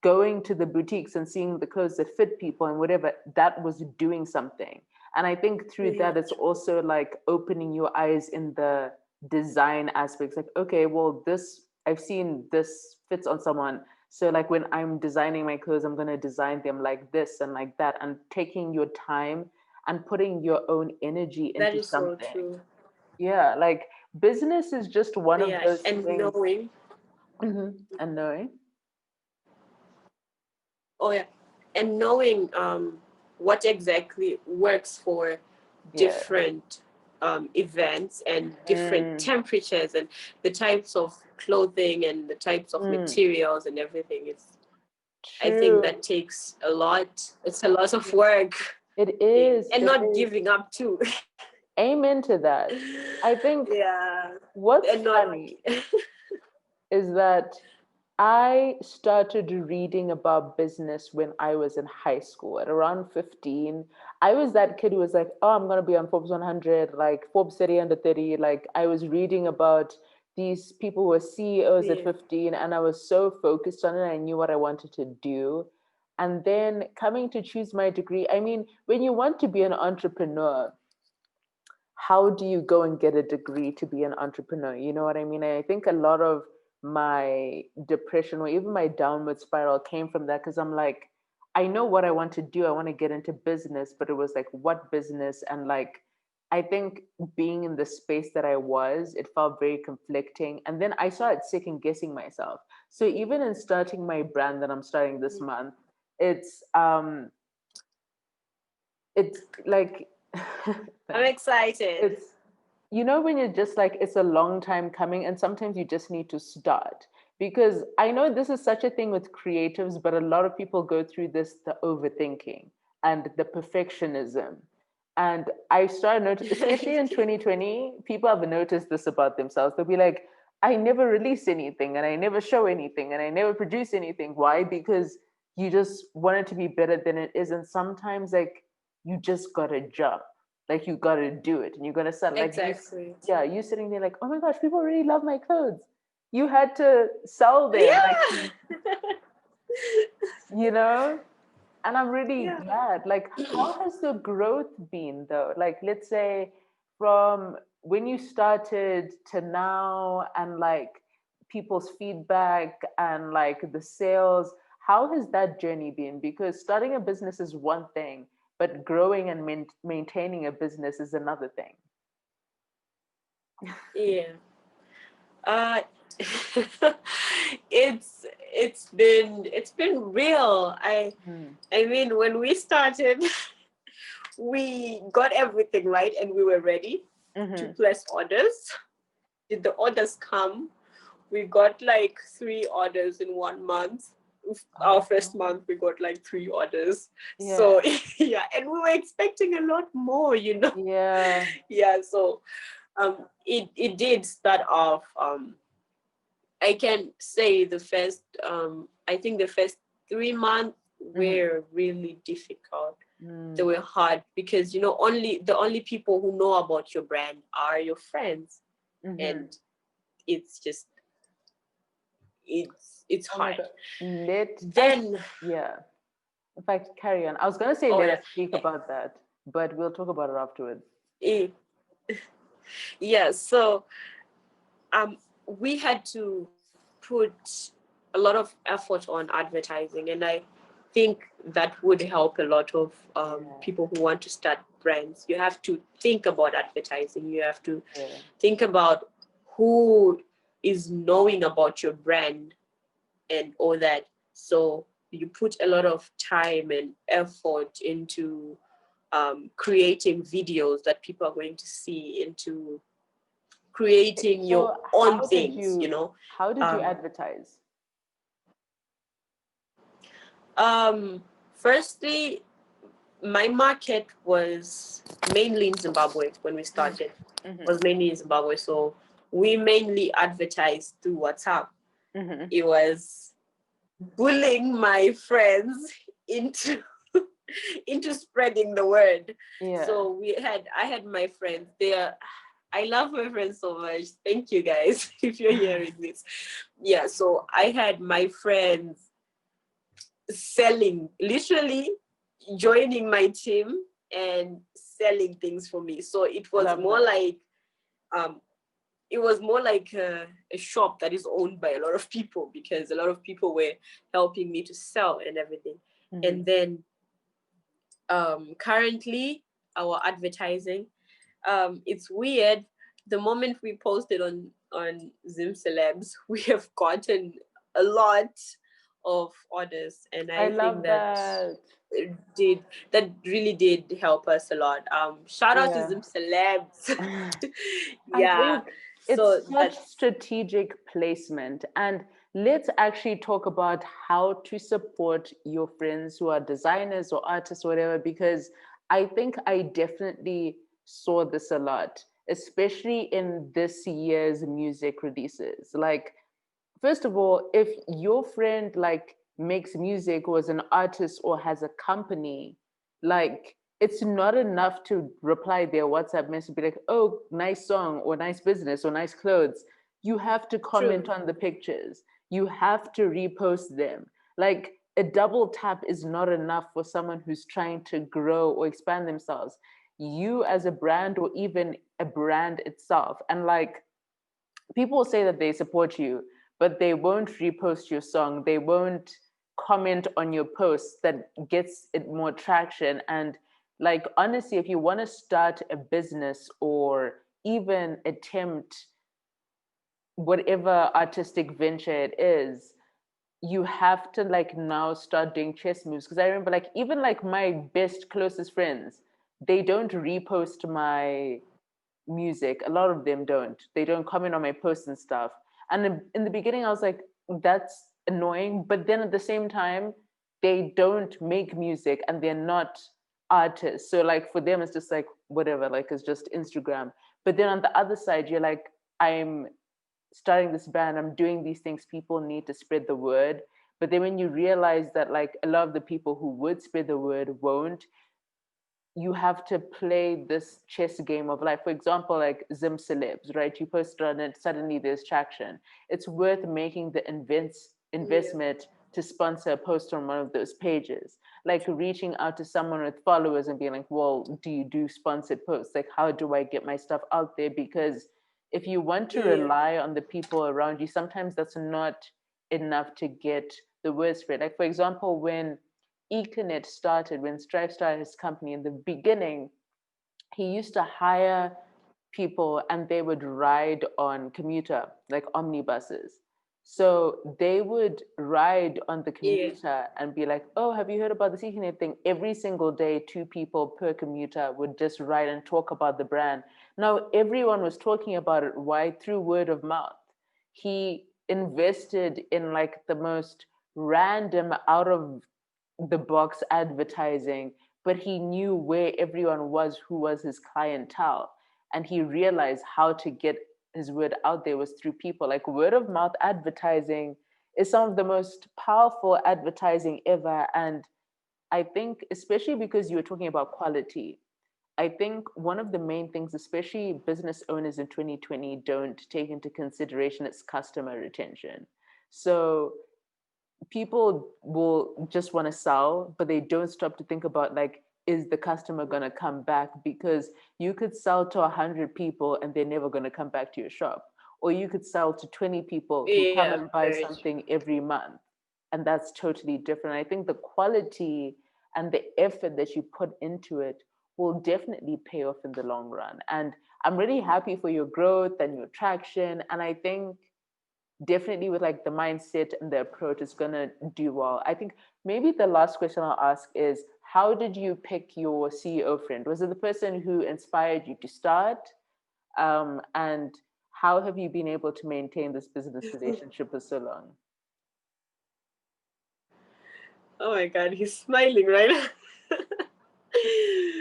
going to the boutiques and seeing the clothes that fit people and whatever, that was doing something. And I think through Yeah. that, it's also like opening your eyes in the design aspects. Like, okay, well, this, I've seen this fits on someone. So like when I'm designing my clothes, I'm going to design them like this and like that, and taking your time and putting your own energy That into is so something. true. Yeah, like business is just one of Yeah, those and things. knowing. And knowing. Oh yeah, and knowing what exactly works for Yeah. different events and different Mm, temperatures and the types of clothing and the types of mm. materials and everything. I think True. that takes a lot. It's a lot of work. It Yeah. is. And It not is. giving up too. Amen to that. I think Yeah. what's And not. funny is that I started reading about business when I was in high school at around 15. I was that kid who was like, oh, I'm going to be on Forbes 100, like Forbes 30 under 30. Like I was reading about these people who were CEOs at Yeah. 15, and I was so focused on it. I knew what I wanted to do. And then coming to choose my degree, I mean, when you want to be an entrepreneur, how do you go and get a degree to be an entrepreneur? You know what I mean? I think a lot of my depression or even my downward spiral came from that, because I'm like, I know what I want to do. I want to get into business, but it was like, what business? And like, I think being in the space that I was, it felt very conflicting. And then I started second guessing myself. So even in starting my brand that I'm starting this month, it's it's like I'm thanks. excited. It's, you know, when you're just like, it's a long time coming, and sometimes you just need to start. Because I know this is such a thing with creatives, but a lot of people go through this, the overthinking and the perfectionism. And I started noticing, especially in 2020, people have noticed this about themselves. They'll be like, I never release anything and I never show anything and I never produce anything. Why? Because you just want it to be better than it is. And sometimes like you just gotta jump, like you gotta do it, and you're gonna sell like you. Exactly. Yeah, you sitting there like, oh my gosh, people really love my clothes. You had to sell them, like, Yeah. you know. And I'm really Yeah. glad. Like, how has the growth been though? Like, let's say from when you started to now, and like people's feedback and like the sales, how has that journey been? Because starting a business is one thing, but growing and maintaining a business is another thing. Yeah. Uh, it's been real. Mm. I mean, when we started, we got everything right and we were ready to Mm-hmm. place orders. Did the orders come? We got like 3 orders in 1 month. Our first Oh, month, we got like 3 orders. yeah, So yeah, and we were expecting a lot more. yeah. Yeah, so it did start off. I can say I think the first 3 months Mm-hmm. were really difficult. They Mm. were hard because the only people who know about your brand are your friends, Mm-hmm. and it's just it's Oh my hard. God. Let us, Then yeah. In fact, carry on. I was going to say, oh let yeah, us speak about that, but we'll talk about it afterwards. eh, yeah. So we had to put a lot of effort on advertising, and I think that would help a lot of Yeah, people who want to start brands. You have to think about advertising. You have to yeah. think about who is knowing about your brand and all that. So you put a lot of time and effort into creating videos that people are going to see, into creating your So own things. how did you Um, advertise? Firstly, my market was mainly in Zimbabwe when we started. Mm-hmm. Was mainly in Zimbabwe, so we mainly advertised through WhatsApp. Mm-hmm. It was bullying my friends into into spreading the word. Yeah. So I had my friends. I love my friends so much. Thank you guys if you're hearing this. Yeah, so I had my friends selling, literally joining my team and selling things for me. So I love that. um it was more like a shop that is owned by a lot of people, because a lot of people were helping me to sell and everything. Mm-hmm. And then currently our advertising, it's weird. The moment we posted on Zim Celebs, we have gotten a lot of orders, and I I think love that. did that really did help us a lot. Shout out to Yeah. Zim Celebs. I Yeah, think so it's such that's strategic placement. And let's actually talk about how to support your friends who are designers or artists, or whatever, because I think I definitely saw this a lot, especially in this year's music releases. Like, first of all, if your friend like makes music or is an artist or has a company, like it's not enough to reply their WhatsApp message, be like, oh, nice song or nice business or nice clothes. You have to comment true. on the pictures. You have to repost them. Like a double tap is not enough for someone who's trying to grow or expand themselves. You as a brand or even a brand itself. And like people say that they support you, but they won't repost your song. They won't comment on your posts that gets it more traction. And like honestly, if you want to start a business or even attempt whatever artistic venture it is, you have to like now start doing chess moves. Because I remember like even like my best closest friends, they don't repost my music. A lot of them don't. They don't comment on my posts and stuff. And in the beginning, I was like, that's annoying. But then at the same time, they don't make music and they're not artists. So like for them, it's just like whatever. Like it's just Instagram. But then on the other side, you're like, I'm starting this band. I'm doing these things. People need to spread the word. But then when you realize that like a lot of the people who would spread the word won't, you have to play this chess game of life. For example, like Zim Celebs, right? You post on it, suddenly there's traction. It's worth making the Yeah. investment to sponsor a post on one of those pages. Like reaching out to someone with followers and being like, well, do you do sponsored posts? Like, how do I get my stuff out there? Because if you want to Yeah. rely on the people around you, sometimes that's not enough to get the word spread. Like, for example, when Econet started, when Stripe started his company in the beginning, he used to hire people and they would ride on commuter, like omnibuses. So they would ride on the Yeah. commuter and be like, oh, have you heard about the Econet thing? Every single day, two people per commuter would just ride and talk about the brand. Now, everyone was talking about it. Why? Through word of mouth. He invested in like the most random out of the box advertising, but he knew where everyone was who was his clientele. And he realized how to get his word out there was through people. Like word of mouth advertising is some of the most powerful advertising ever. And I think, especially because you were talking about quality, I think one of the main things, especially business owners in 2020, don't take into consideration is customer retention. So people will just want to sell, but they don't stop to think about like, is the customer going to come back? Because you could sell to 100 people and they're never going to come back to your shop. Or you could sell to 20 people who come Yeah. and buy Very true. something every month. And that's totally different. I think the quality and the effort that you put into it will definitely pay off in the long run. And I'm really happy for your growth and your traction. And I think definitely with like the mindset and the approach is gonna do well. I think maybe the last question I'll ask is, how did you pick your CEO friend? Was it the person who inspired you to start? And how have you been able to maintain this business relationship for so long? Oh my god, he's smiling right now.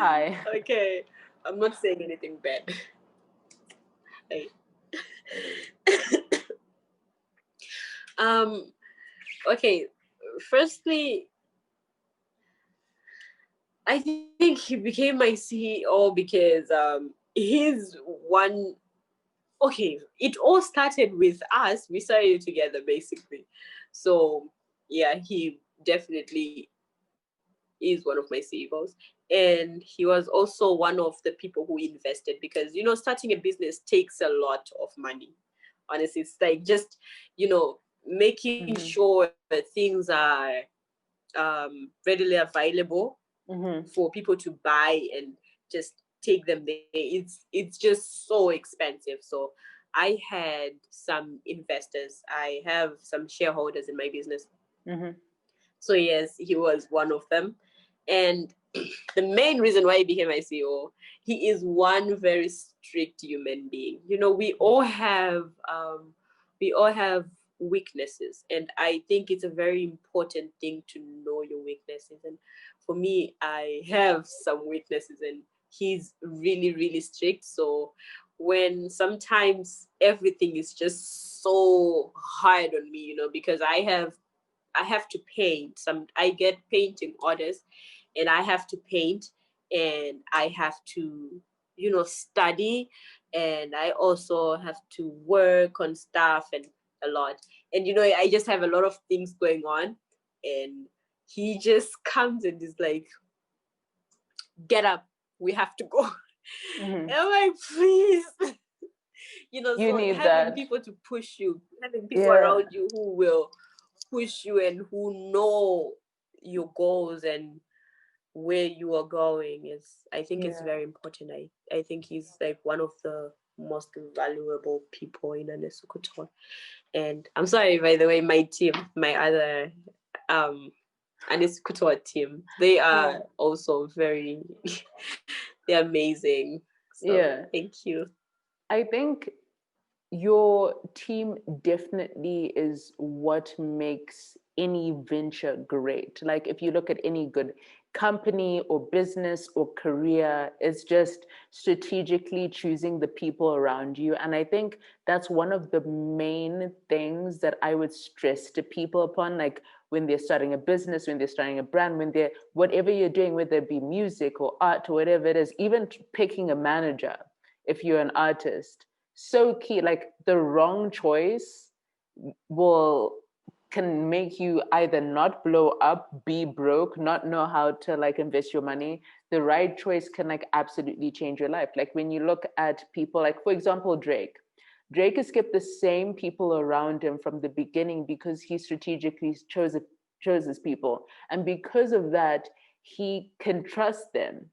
Hi. Okay, I'm not saying anything bad. Hey. Um. Okay. Firstly, I think he became my CEO because he's one. Okay, it all started with us. We started together basically. So yeah, he definitely is one of my CEOs. And he was also one of the people who invested because starting a business takes a lot of money. Honestly, it's like just making Mm-hmm. sure things are readily available Mm-hmm. for people to buy and just take them there. It's just so expensive. So I had some investors. I have some shareholders in my business. Mm-hmm. So yes, he was one of them. And the main reason why he became my CEO, he is one very strict human being. We all have weaknesses, and I think it's a very important thing to know your weaknesses. And for me, I have some weaknesses, and he's really, really strict. So when sometimes everything is just so hard on me, because I have to paint. I get painting orders, and I have to paint, and I have to study, and I also have to work on stuff and a lot. And I just have a lot of things going on, and he just comes and is like, "Get up, we have to go." Mm-hmm. And I'm like, "Please." You So need having that. people to push you, having people Yeah. around you who will push you and who know your goals and where you are going is, I think, it's Yeah. very important. I think he's like one of the most valuable people in Anesu Couture. And I'm sorry, by the way, my team, my other um Anesu Couture team, they Yeah. are also very they're amazing. So Yeah. thank you. I think your team definitely is what makes any venture great. Like if you look at any good company or business or career, it's just strategically choosing the people around you. And I think that's one of the main things that I would stress to people upon, like when they're starting a business, when they're starting a brand, when they're whatever you're doing, whether it be music or art or whatever it is, even picking a manager if you're an artist, so key. Like the wrong choice will can make you either not blow up, be broke, not know how to like invest your money. The right choice can like absolutely change your life. Like when you look at people like, for example, Drake has kept the same people around him from the beginning because he strategically chose his people, and because of that he can trust them,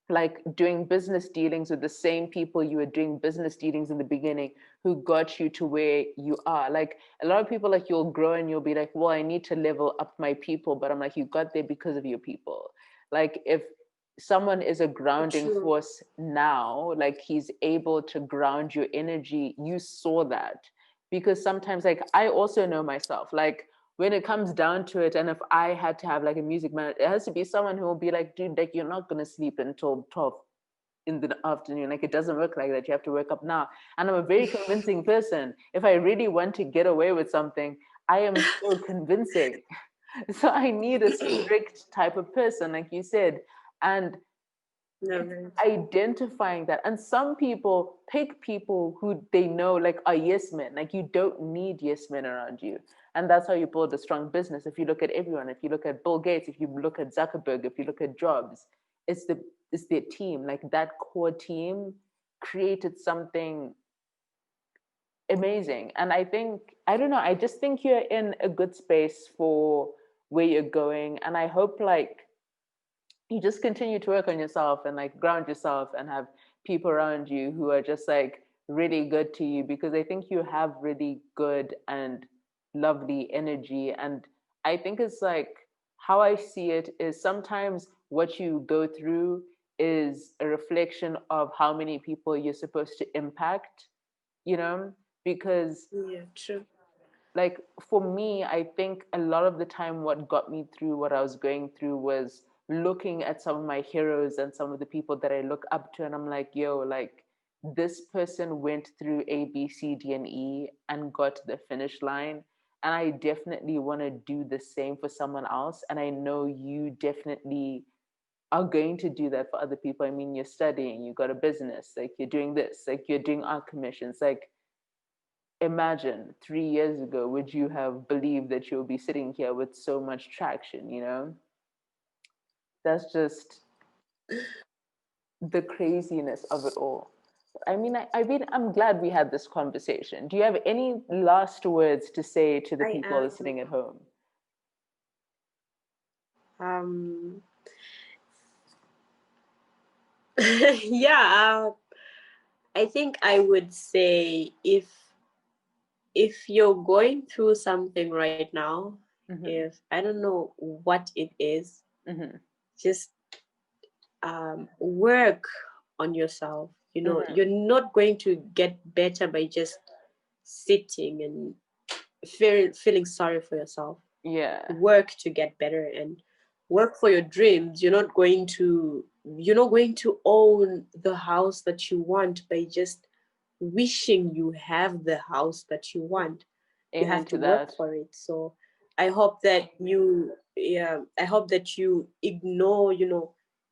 like doing business dealings with the same people you were doing business dealings in the beginning, who got you to where you are. Like a lot of people, like you'll grow and you'll be like, well, I need to level up my people, but I'm like, you got there because of your people. Like if someone is a grounding True. force now, like he's able to ground your energy, you saw that. Because sometimes, like I also know myself, like when it comes down to it, and if I had to have like a music man, it has to be someone who will be like, dude, like you're not gonna sleep until 12 in the afternoon. Like it doesn't work like that. You have to wake up now. And I'm a very convincing person. If I really want to get away with something, I am so convincing. So I need a strict type of person, like you said. And No, it's no. identifying that. And some people pick people who they know like are yes men. Like you don't need yes men around you. And that's how you build a strong business. If you look at everyone, if you look at Bill Gates, if you look at Zuckerberg, if you look at Jobs, it's their team. Like that core team created something amazing. And I think, I don't know, I just think you're in a good space for where you're going. And I hope like you just continue to work on yourself and like ground yourself and have people around you who are just like really good to you, because I think you have really good and lovely energy. And I think it's like how I see it is sometimes what you go through is a reflection of how many people you're supposed to impact, you know, because Yeah, true. like for me, I think a lot of the time what got me through what I was going through was looking at some of my heroes and some of the people that I look up to, and I'm like, yo, like this person went through A, B, C, D, and E and got to the finish line. And I definitely want to do the same for someone else. And I know you definitely are going to do that for other people. I mean, you're studying, you got a business, like you're doing this, like you're doing art commissions. Like, imagine 3 years ago, would you have believed that you'll be sitting here with so much traction, you know? That's just the craziness of it all. I'm glad we had this conversation. Do you have any last words to say to the I people am. listening at home? Um, yeah, I think I would say if you're going through something right now, Mm-hmm. if I don't know what it is, Mm-hmm. just work on yourself. Mm-hmm. You're not going to get better by just sitting and feeling sorry for yourself. Yeah. Work to get better and work for your dreams. You're not going to own the house that you want by just wishing you have the house that you want. You Amen have to to work that. for it. So I hope that you ignore,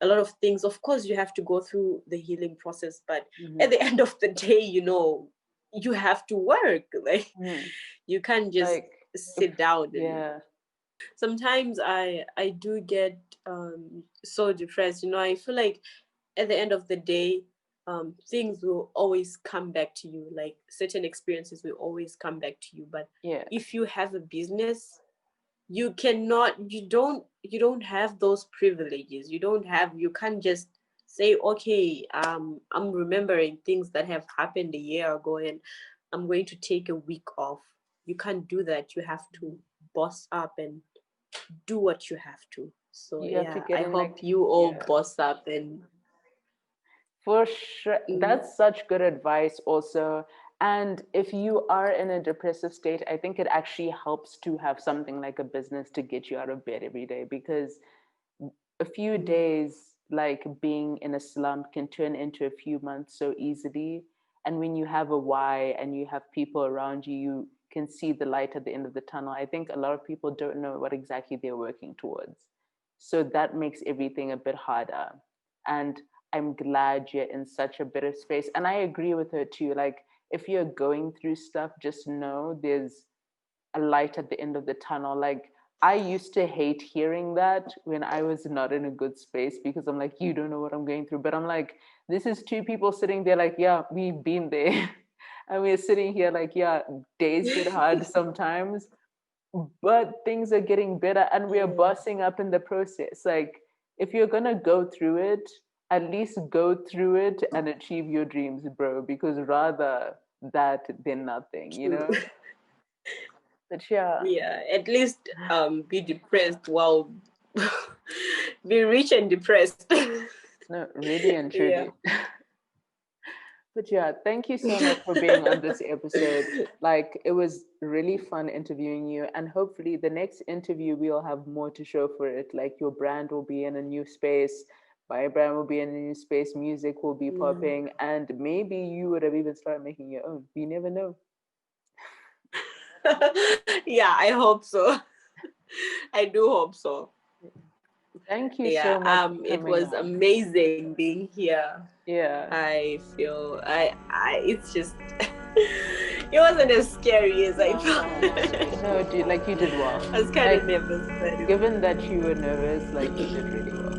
a lot of things. Of course you have to go through the healing process, but Mm-hmm. at the end of the day, you have to work. Like, Mm-hmm. you can't just Like, if, sit down. And yeah. sometimes I do get so depressed. I feel like at the end of the day, things will always come back to you. Like, certain experiences will always come back to you. But Yeah. if you have a business, you don't have those privileges. You can't just say, okay, I'm remembering things that have happened a year ago, and I'm going to take a week off. You can't do that. You have to boss up and do what you have to. So You have to yeah, get I in, like, hope you all yeah. boss up and For sure. mm, That's such good advice, also. And if you are in a depressive state, I think it actually helps to have something like a business to get you out of bed every day, because a few mm, days, like being in a slump, can turn into a few months so easily. And when you have a why and you have people around you, you can see the light at the end of the tunnel. I think a lot of people don't know what exactly they're working towards. So that makes everything a bit harder. And I'm glad you're in such a better space. And I agree with her too. Like, if you're going through stuff, just know there's a light at the end of the tunnel. Like, I used to hate hearing that when I was not in a good space, because I'm like, you don't know what I'm going through. But I'm like, this is two people sitting there, like, yeah, we've been there. And we're sitting here, like, yeah, days get hard sometimes, but things are getting better and we're yeah, busting up in the process. Like, if you're gonna go through it, at least go through it and achieve your dreams, bro, because rather that than nothing, you true. know? But yeah. Yeah, at least be depressed while be rich and depressed. No, really and Yeah. truly. But yeah, thank you so much for being on this episode. Like, it was really fun interviewing you, and hopefully the next interview we'll have more to show for it. Like, your brand will be in a new space, my brand will be in a new space, music will be Mm. popping, and maybe you would have even started making your own. We never know. Yeah, I hope so. I do hope so. Thank you Yeah, so much for it coming was on. amazing being here. Yeah. I feel I it's just it wasn't as scary as I thought. No, dude, like, you did well. I was kind of Like, nervous, but given that you were nervous, like, you did really well.